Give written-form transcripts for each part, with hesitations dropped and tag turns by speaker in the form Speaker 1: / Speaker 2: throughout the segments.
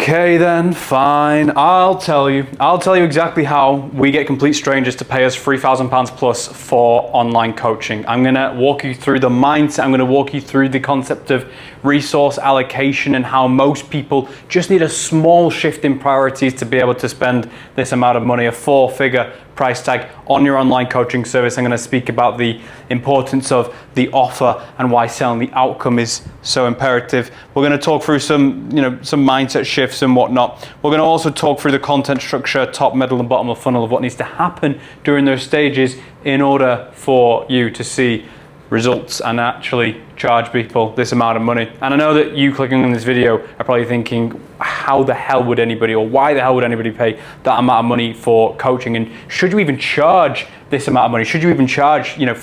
Speaker 1: Okay then, fine. I'll tell you exactly how we get complete strangers to pay us £3,000 plus for online coaching. I'm gonna walk you through the mindset, I'm gonna walk you through the concept of resource allocation and how most people just need a small shift in priorities to be able to spend this amount of money, a 4-figure price tag on your online coaching service. I'm going to speak about the importance of the offer and why selling the outcome is so imperative. We're going to talk through some mindset shifts and whatnot. We're going to also talk through the content structure, top, middle, and bottom of the funnel of what needs to happen during those stages in order for you to see results and actually charge people this amount of money. And I know that you clicking on this video are probably thinking, how the hell would anybody, or why the hell would anybody pay that amount of money for coaching? And should you even charge this amount of money? Should you even charge, 4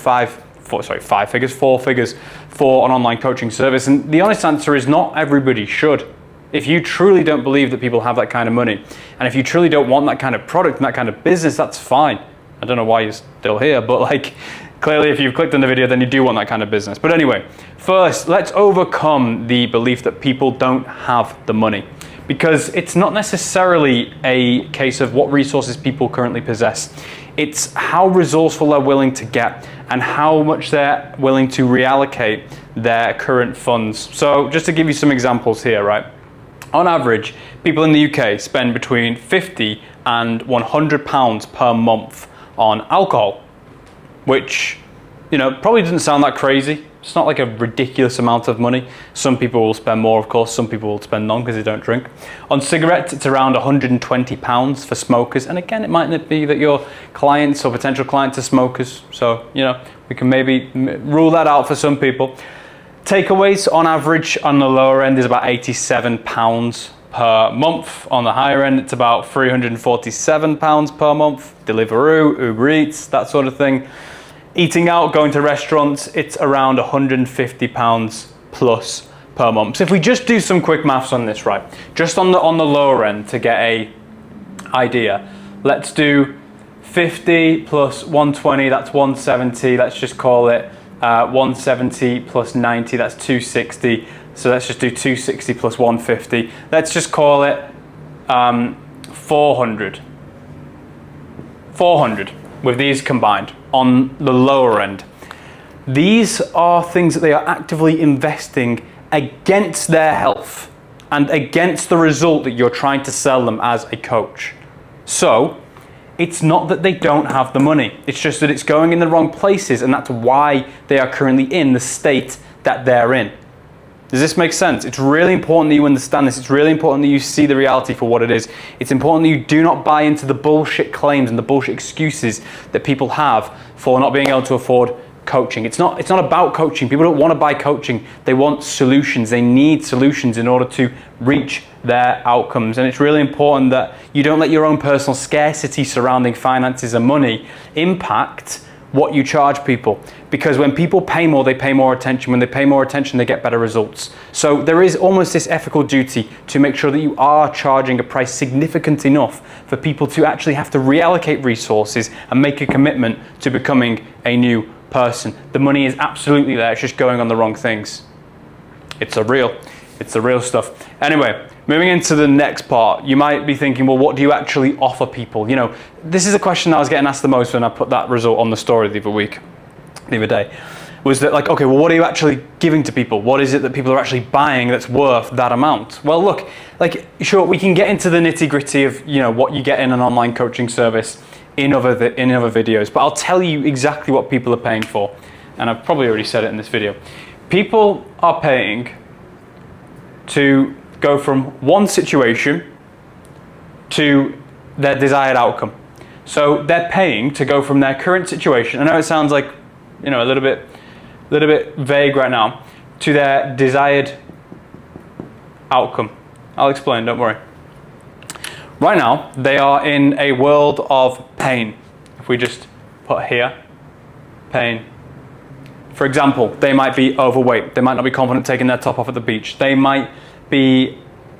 Speaker 1: figures for an online coaching service? And the honest answer is not everybody should. If you truly don't believe that people have that kind of money, and if you truly don't want that kind of product and that kind of business, that's fine. I don't know why you're still here, but clearly if you've clicked on the video, then you do want that kind of business. But anyway, first, let's overcome the belief that people don't have the money, because it's not necessarily a case of what resources people currently possess. It's how resourceful they're willing to get and how much they're willing to reallocate their current funds. So just to give you some examples here, right? On average, people in the UK spend between £50 and £100 per month on alcohol, which, probably doesn't sound that crazy. It's not like a ridiculous amount of money. Some people will spend more, of course. Some people will spend none because they don't drink. On cigarettes, it's around £120 for smokers. And again, it might not be that your clients or potential clients are smokers. So, we can maybe rule that out for some people. Takeaways on average on the lower end is about £87 per month. On the higher end, it's about £347 per month. Deliveroo, Uber Eats, that sort of thing. Eating out, going to restaurants, it's around £150 plus per month. So if we just do some quick maths on this, right? Just on the lower end to get a idea, let's do 50 plus 120, that's 170. Let's just call it 170 plus 90, that's 260. So let's just do 260 plus 150. Let's just call it 400. 400 with these combined on the lower end. These are things that they are actively investing against their health and against the result that you're trying to sell them as a coach. So it's not that they don't have the money. It's just that it's going in the wrong places, and that's why they are currently in the state that they're in. Does this make sense? It's really important that you understand this. It's really important that you see the reality for what it is. It's important that you do not buy into the bullshit claims and the bullshit excuses that people have for not being able to afford coaching. It's not about coaching. People don't want to buy coaching. They want solutions. They need solutions in order to reach their outcomes. And it's really important that you don't let your own personal scarcity surrounding finances and money impact what you charge people, because when people pay more, they pay more attention. When they pay more attention, they get better results. So there is almost this ethical duty to make sure that you are charging a price significant enough for people to actually have to reallocate resources and make a commitment to becoming a new person. The money is absolutely there, it's just going on the wrong things. It's the real stuff. Anyway, moving into the next part, you might be thinking, well, what do you actually offer people? This is a question that I was getting asked the most when I put that result on the story the other day, was that okay, well, what are you actually giving to people? What is it that people are actually buying that's worth that amount? Well, look, sure, we can get into the nitty gritty of, what you get in an online coaching service in other videos, but I'll tell you exactly what people are paying for. And I've probably already said it in this video. People are paying to go from one situation to their desired outcome. So they're paying to go from their current situation, I know it sounds like, a little bit vague right now, to their desired outcome. I'll explain, don't worry. Right now, they are in a world of pain. If we just put here, pain. For example, they might be overweight. They might not be confident taking their top off at the beach. They might be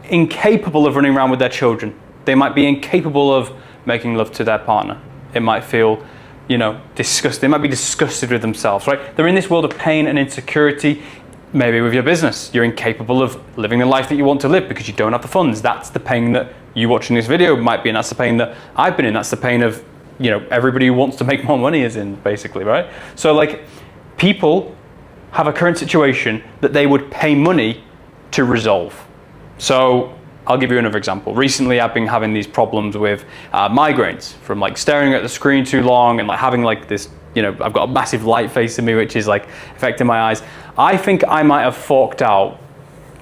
Speaker 1: incapable of running around with their children. They might be incapable of making love to their partner. It might feel, disgusted. They might be disgusted with themselves, right? They're in this world of pain and insecurity. Maybe with your business, you're incapable of living the life that you want to live because you don't have the funds. That's the pain that you watching this video might be in. That's the pain that I've been in. That's the pain of, you know, everybody who wants to make more money is in, basically, right? So like, people have a current situation that they would pay money to resolve. So I'll give you another example. Recently, I've been having these problems with migraines from like staring at the screen too long and like having like this, you know, I've got a massive light facing me, which is like affecting my eyes. I think I might have forked out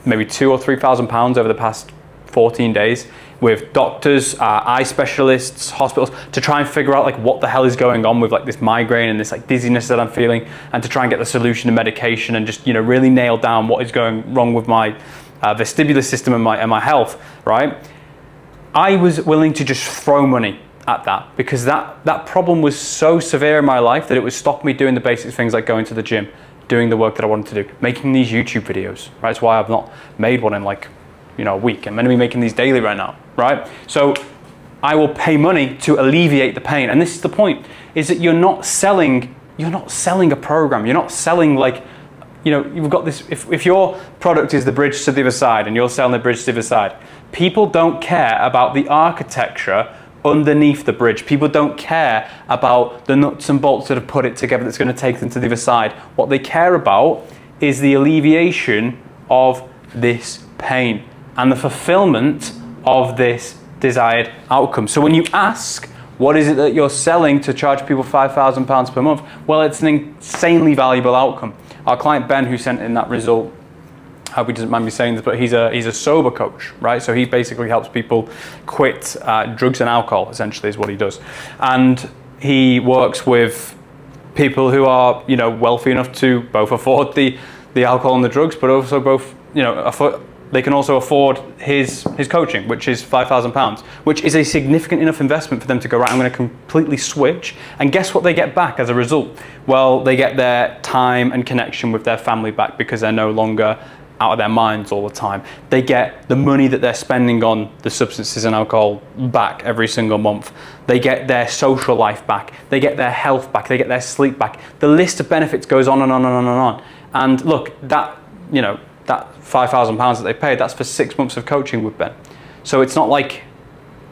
Speaker 1: maybe £2,000 or £3,000 over the past 14 days with doctors, eye specialists, hospitals, to try and figure out like what the hell is going on with like this migraine and this like dizziness that I'm feeling, and to try and get the solution and medication and just, you know, really nail down what is going wrong with my vestibular system and my health, right? I was willing to just throw money at that because that problem was so severe in my life that it would stop me doing the basic things like going to the gym, doing the work that I wanted to do, making these YouTube videos, right? That's why I've not made one in like, you know, a week. I'm going to be making these daily right now, right? So I will pay money to alleviate the pain. And this is the point, is that you're not selling a program. You're not selling like, you know, you've got this, if your product is the bridge to the other side and you're selling the bridge to the other side, people don't care about the architecture underneath the bridge. People don't care about the nuts and bolts that have put it together that's going to take them to the other side. What they care about is the alleviation of this pain and the fulfillment of this desired outcome. So when you ask, what is it that you're selling to charge people £5,000 per month? Well, it's an insanely valuable outcome. Our client Ben, who sent in that result, I hope he doesn't mind me saying this, but he's a sober coach, right? So he basically helps people quit drugs and alcohol, essentially is what he does. And he works with people who are, you know, wealthy enough to both afford the alcohol and the drugs, but also both, you know, they can also afford his coaching, which is £5,000, which is a significant enough investment for them to go, right, I'm going to completely switch. And guess what they get back as a result? Well, they get their time and connection with their family back because they're no longer out of their minds all the time. They get the money that they're spending on the substances and alcohol back every single month. They get their social life back. They get their health back. They get their sleep back. The list of benefits goes on and on and on and on. And look, that, you know, that £5,000 that they paid, that's for 6 months of coaching with Ben. So it's not like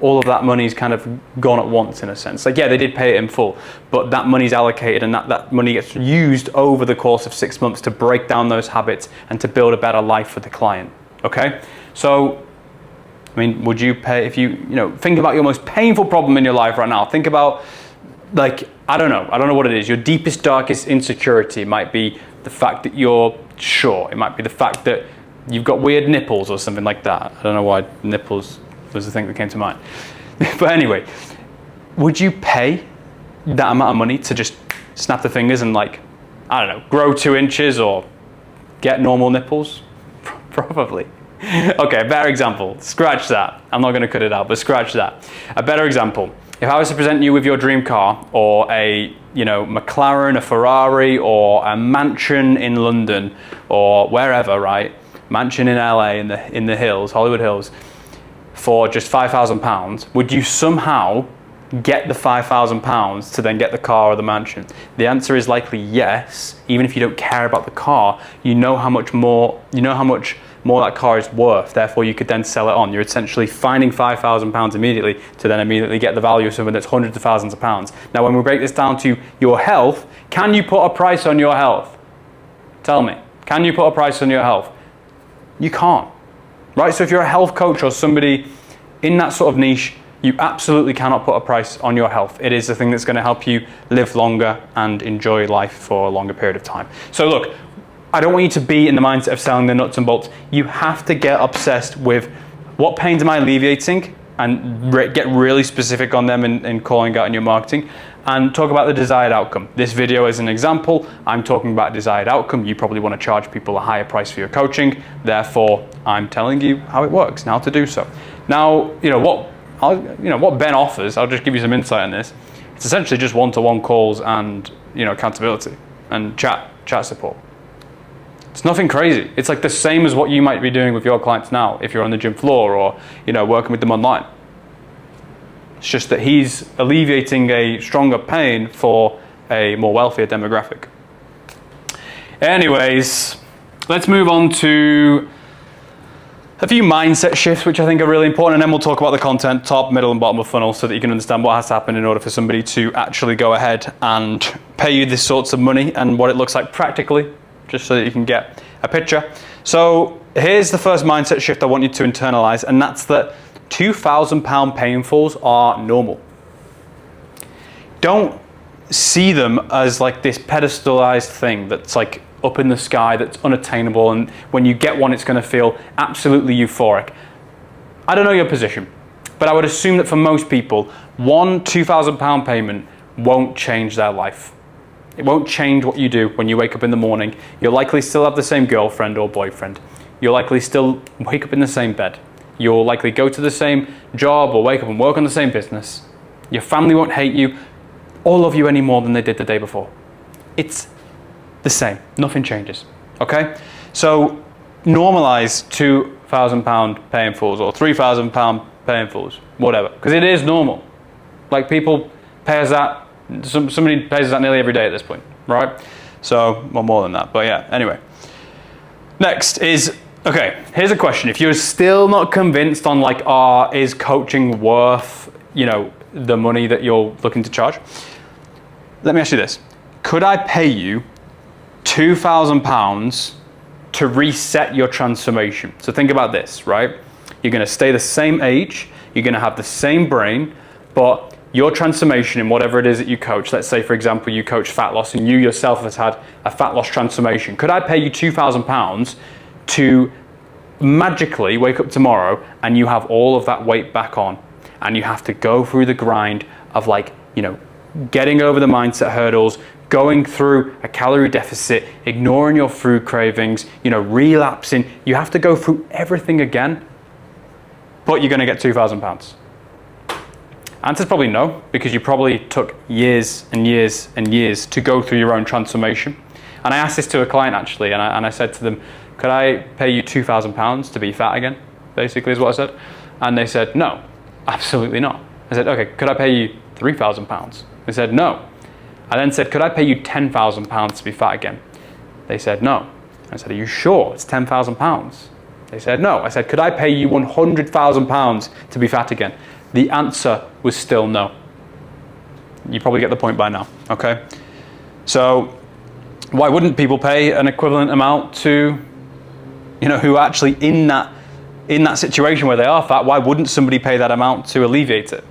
Speaker 1: all of that money's kind of gone at once in a sense. Like, yeah, they did pay it in full, but that money's allocated and that money gets used over the course of 6 months to break down those habits and to build a better life for the client, okay? So, I mean, would you pay, if you know, think about your most painful problem in your life right now. Think about, like, I don't know what it is. Your deepest, darkest insecurity might be the fact that you're short. It might be the fact that you've got weird nipples or something like that. I don't know why nipples was the thing that came to mind. But anyway, would you pay that amount of money to just snap the fingers and, like, I don't know, grow 2 inches or get normal nipples? Probably. Okay, a better example. Scratch that. I'm not going to cut it out, but scratch that. A better example. If I was to present you with your dream car, or a, you know, McLaren, a Ferrari, or a mansion in London, or wherever, right? Mansion in LA, in the hills, Hollywood Hills, for just £5,000, would you somehow get the £5,000 to then get the car or the mansion? The answer is likely yes. Even if you don't care about the car, you know how much more that car is worth. Therefore, you could then sell it on. You're essentially finding £5,000 immediately to then immediately get the value of something that's hundreds of thousands of pounds. Now, when we break this down to your health, can you put a price on your health? Tell me, can you put a price on your health? You can't, right? So if you're a health coach or somebody in that sort of niche, you absolutely cannot put a price on your health. It is the thing that's going to help you live longer and enjoy life for a longer period of time. So look, I don't want you to be in the mindset of selling the nuts and bolts. You have to get obsessed with what pains am I alleviating and get really specific on them in calling out in your marketing, and talk about the desired outcome. This video is an example. I'm talking about desired outcome. You probably want to charge people a higher price for your coaching. Therefore, I'm telling you how it works and how to do so. Now, what Ben offers, I'll just give you some insight on this. It's essentially just one-to-one calls and, you know, accountability and chat support. It's nothing crazy. It's like the same as what you might be doing with your clients now if you're on the gym floor or, you know, working with them online. It's just that he's alleviating a stronger pain for a more wealthier demographic. Anyways, let's move on to a few mindset shifts, which I think are really important, and then we'll talk about the content, top, middle, and bottom of funnel, so that you can understand what has to happen in order for somebody to actually go ahead and pay you this sorts of money and what it looks like practically, just so that you can get a picture. So here's the first mindset shift I want you to internalize, and that's that £2,000 pay falls are normal. Don't see them as like this pedestalized thing that's like up in the sky, that's unattainable, and when you get one it's going to feel absolutely euphoric. I don't know your position, but I would assume that for most people, one £2,000 payment won't change their life. It won't change what you do when you wake up in the morning. You'll likely still have the same girlfriend or boyfriend. You'll likely still wake up in the same bed. You'll likely go to the same job or wake up and work on the same business. Your family won't hate you or love you any more than they did the day before. It's the same, nothing changes, okay? So normalize £2,000 pay in fulls or £3,000 pay in fulls, whatever, because it is normal. Like people pay us that, somebody pays us that nearly every day at this point, right? So, well, more than that, but yeah, anyway. Next is, okay, here's a question. If you're still not convinced on like, is coaching worth, the money that you're looking to charge? Let me ask you this. Could I pay you £2,000 to reset your transformation? So think about this, right? You're going to stay the same age, you're going to have the same brain, but your transformation in whatever it is that you coach, let's say for example you coach fat loss and you yourself have had a fat loss transformation. Could I pay you £2,000 to magically wake up tomorrow and you have all of that weight back on, and you have to go through the grind of getting over the mindset hurdles, going through a calorie deficit, ignoring your food cravings, relapsing. You have to go through everything again, but you're going to get £2,000. Answer's probably no, because you probably took years and years and years to go through your own transformation. And I asked this to a client actually, and I said to them, could I pay you £2,000 to be fat again? Basically is what I said. And they said, no, absolutely not. I said, okay, could I pay you £3,000? They said, no. I then said, could I pay you £10,000 to be fat again? They said, no. I said, are you sure it's £10,000? They said, no. I said, could I pay you £100,000 to be fat again? The answer was still no. You probably get the point by now, okay? So why wouldn't people pay an equivalent amount to, who are actually in that situation where they are fat? Why wouldn't somebody pay that amount to alleviate it?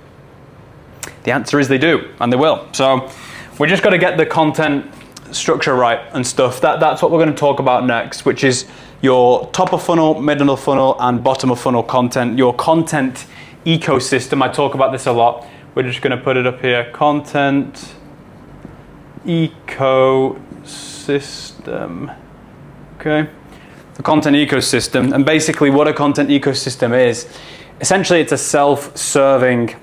Speaker 1: The answer is they do, and they will. So we just got to get the content structure right and stuff. That's what we're going to talk about next, which is your top of funnel, middle of funnel, and bottom of funnel content, your content ecosystem. I talk about this a lot. We're just going to put it up here. Content ecosystem. Okay. The content ecosystem. And basically what a content ecosystem is, essentially it's a self-serving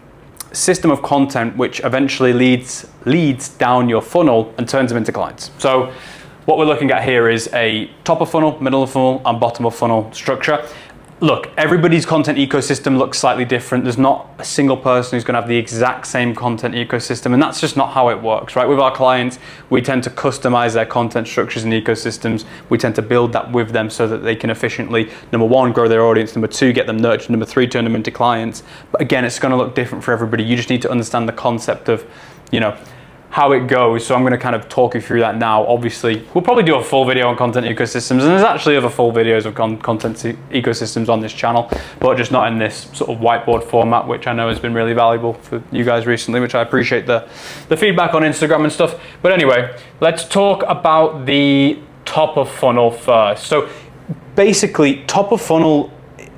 Speaker 1: system of content which eventually leads down your funnel and turns them into clients. So what we're looking at here is a top of funnel, middle of funnel, and bottom of funnel structure. Look, everybody's content ecosystem looks slightly different. There's not a single person who's going to have the exact same content ecosystem, and that's just not how it works, right? With our clients, we tend to customize their content structures and ecosystems. We tend to build that with them so that they can efficiently, number one, grow their audience, number two, get them nurtured, number three, turn them into clients. But again, it's going to look different for everybody. You just need to understand the concept of, how it goes. So I'm going to kind of talk you through that now. Obviously, we'll probably do a full video on content ecosystems, and there's actually other full videos of content ecosystems on this channel, but just not in this sort of whiteboard format, which I know has been really valuable for you guys recently, which I appreciate the feedback on Instagram and stuff. But anyway, let's talk about the top of funnel first. So basically, top of funnel,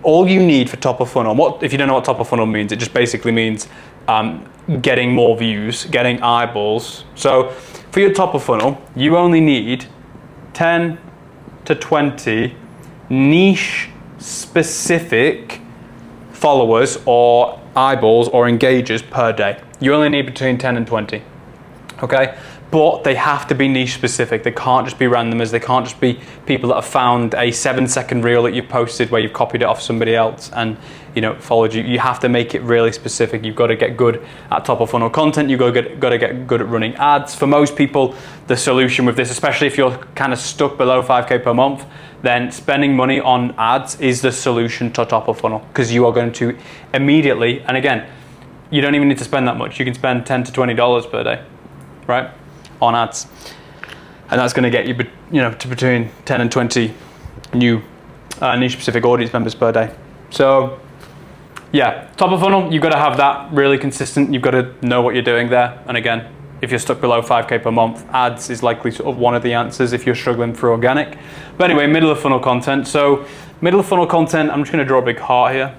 Speaker 1: all you need for top of funnel, if you don't know what top of funnel means, it just basically means getting more views, getting eyeballs. So for your top of funnel, you only need 10 to 20 niche specific followers or eyeballs or engagers per day. You only need between 10 and 20. Okay? but they have to be niche specific. They can't just be randomers. They can't just be people that have found a 7-second reel that you've posted where you've copied it off somebody else and followed you. You have to make it really specific. You've got to get good at top of funnel content. You've got to get good at running ads. For most people, the solution with this, especially if you're kind of stuck below 5K per month, then spending money on ads is the solution to top of funnel, because you are going to immediately, and again, you don't even need to spend that much. You can spend $10 to $20 per day, right, on ads, and that's going to get you, to between 10 and 20 new niche-specific audience members per day. So, yeah, top of funnel, you've got to have that really consistent. You've got to know what you're doing there. And again, if you're stuck below 5K per month, ads is likely sort of one of the answers if you're struggling through organic. But anyway, middle of funnel content. So, middle of funnel content, I'm just going to draw a big heart here.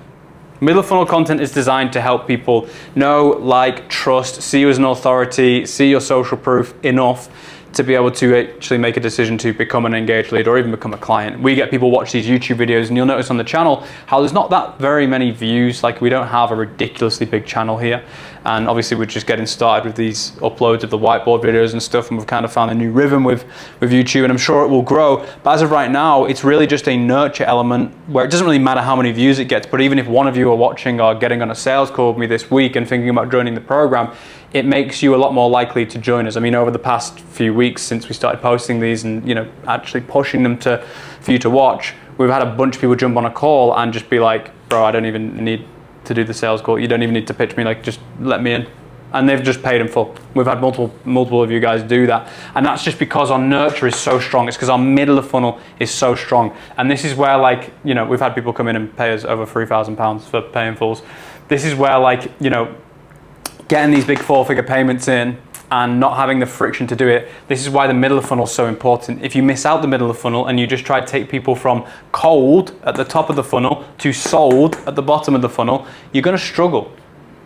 Speaker 1: Middle of funnel content is designed to help people know, like, trust, see you as an authority, see your social proof enough to be able to actually make a decision to become an engaged lead or even become a client. We get people watch these YouTube videos, and you'll notice on the channel how there's not that very many views. Like, we don't have a ridiculously big channel here. And obviously we're just getting started with these uploads of the whiteboard videos and stuff, and we've kind of found a new rhythm with YouTube, and I'm sure it will grow. But as of right now, it's really just a nurture element where it doesn't really matter how many views it gets, but even if one of you are watching or getting on a sales call with me this week and thinking about joining the program, it makes you a lot more likely to join us. I mean, over the past few weeks since we started posting these and actually pushing them for you to watch, we've had a bunch of people jump on a call and just be like, bro, I don't even need to do the sales call. You don't even need to pitch me, like, just let me in. And they've just paid in full. We've had multiple of you guys do that. And that's just because our nurture is so strong. It's because our middle of funnel is so strong. And this is where, like, we've had people come in and pay us over £3,000 for paying fulls. This is where, like, getting these big 4-figure payments in and not having the friction to do it. This is why the middle of funnel is so important. If you miss out the middle of funnel and you just try to take people from cold at the top of the funnel to sold at the bottom of the funnel, you're gonna struggle.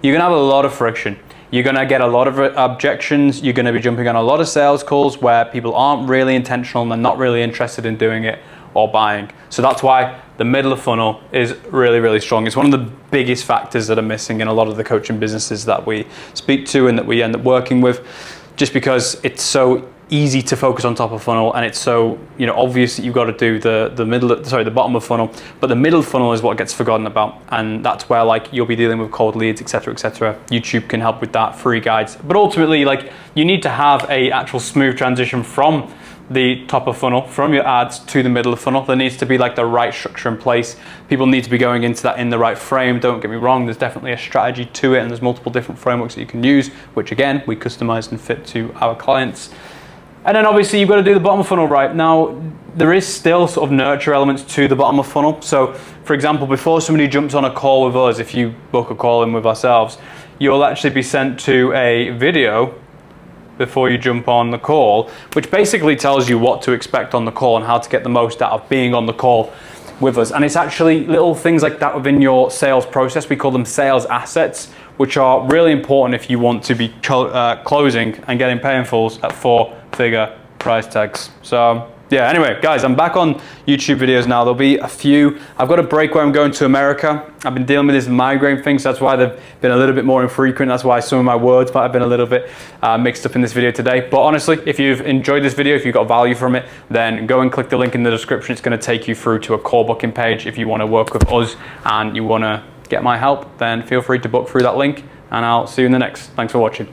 Speaker 1: You're gonna have a lot of friction. You're gonna get a lot of objections. You're gonna be jumping on a lot of sales calls where people aren't really intentional and they're not really interested in doing it or buying. So that's why the middle of funnel is really, really strong. It's one of the biggest factors that are missing in a lot of the coaching businesses that we speak to and that we end up working with, just because it's so easy to focus on top of funnel and it's so obvious that you've got to do the bottom of funnel, but the middle funnel is what gets forgotten about, and that's where, like, you'll be dealing with cold leads, etc., etc. YouTube can help with that, free guides, but ultimately, like, you need to have a actual smooth transition from the top of funnel, from your ads to the middle of funnel. There needs to be, like, the right structure in place. People need to be going into that in the right frame. Don't get me wrong, there's definitely a strategy to it, and there's multiple different frameworks that you can use, which again, we customize and fit to our clients. And then obviously you've got to do the bottom of funnel right. Now, there is still sort of nurture elements to the bottom of funnel. So, for example, before somebody jumps on a call with us, if you book a call in with ourselves, you'll actually be sent to a video before you jump on the call, which basically tells you what to expect on the call and how to get the most out of being on the call with us. And it's actually little things like that within your sales process. We call them sales assets, which are really important if you want to be closing and getting paying fulls at 4-figure price tags. So yeah, anyway, guys, I'm back on YouTube videos now. There'll be a few. I've got a break where I'm going to America. I've been dealing with this migraine thing, so that's why they've been a little bit more infrequent. That's why some of my words might have been a little bit mixed up in this video today. But honestly, if you've enjoyed this video, if you got value from it, then go and click the link in the description. It's going to take you through to a call booking page. If you want to work with us and you want to get my help, then feel free to book through that link, and I'll see you in the next. Thanks for watching.